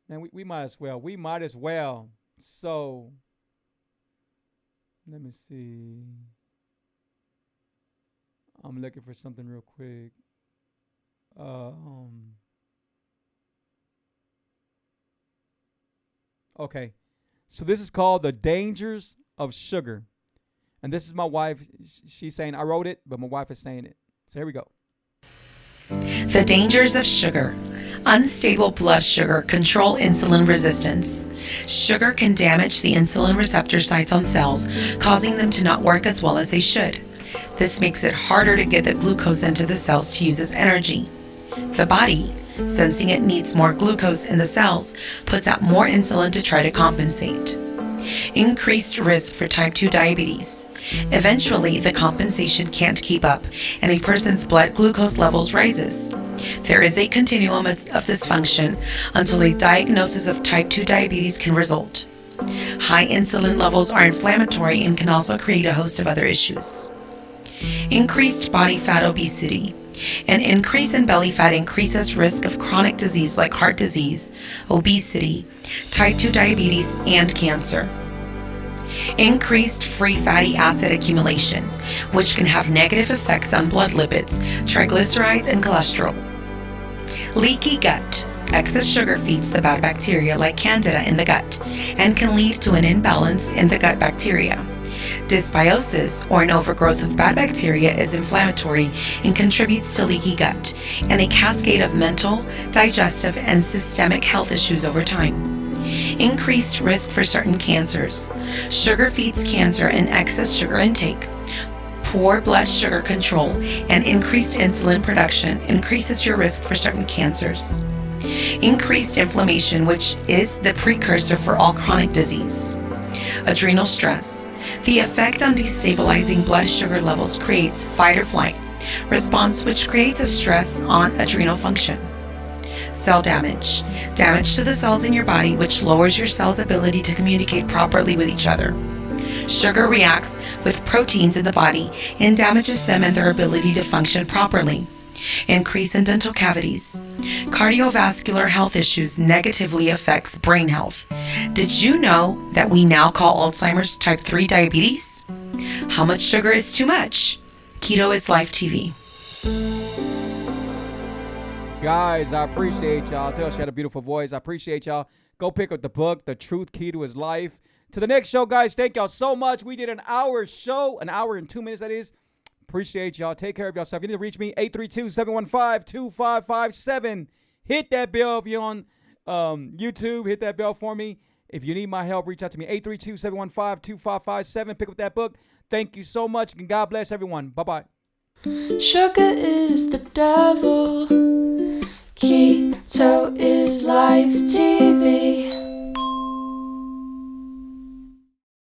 Man, we might as well. So, let me see. I'm looking for something real quick. Okay. So this is called The Dangers of Sugar. And this is my wife. She's saying I wrote it, but my wife is saying it. So here we go. The dangers of sugar. Unstable blood sugar control insulin resistance. Sugar can damage the insulin receptor sites on cells, causing them to not work as well as they should. This makes it harder to get the glucose into the cells to use as energy. The body, sensing it needs more glucose in the cells, puts out more insulin to try to compensate. Increased risk for type 2 diabetes. Eventually, the compensation can't keep up, and a person's blood glucose levels rises. There is a continuum of dysfunction until a diagnosis of type 2 diabetes can result. High insulin levels are inflammatory and can also create a host of other issues. Increased body fat obesity. An increase in belly fat increases risk of chronic disease like heart disease, obesity, type 2 diabetes, and cancer. increased free fatty acid accumulation, which can have negative effects on blood lipids, triglycerides, and cholesterol. Leaky gut. Excess sugar feeds the bad bacteria like Candida in the gut and can lead to an imbalance in the gut bacteria. Dysbiosis, or an overgrowth of bad bacteria, is inflammatory and contributes to leaky gut and a cascade of mental, digestive, and systemic health issues over time. Increased risk for certain cancers. Sugar feeds cancer, and excess sugar intake, poor blood sugar control, and increased insulin production increases your risk for certain cancers. Increased inflammation, which is the precursor for all chronic disease. Adrenal stress. The effect on destabilizing blood sugar levels creates fight or flight response, which creates a stress on adrenal function. Cell damage. Damage to the cells in your body, which lowers your cell's ability to communicate properly with each other. Sugar reacts with proteins in the body and damages them and their ability to function properly. Increase in dental cavities. Cardiovascular health issues negatively affects brain health. Did you know that we now call Alzheimer's type 3 diabetes? How much sugar is too much? Keto is Life TV. Guys, I appreciate y'all. Tell she had a beautiful voice. I appreciate y'all. Go pick up the book, The Truth Key to His Life. To the next show, guys, thank y'all so much. We did an hour show, an hour and 2 minutes, that is. Appreciate y'all. Take care of yourself. You need to reach me, 832-715-2557. Hit that bell if you're on YouTube. Hit that bell for me. If you need my help, reach out to me, 832-715-2557. Pick up that book. Thank you so much, and God bless everyone. Bye-bye. Sugar is the devil. Keto is Life TV.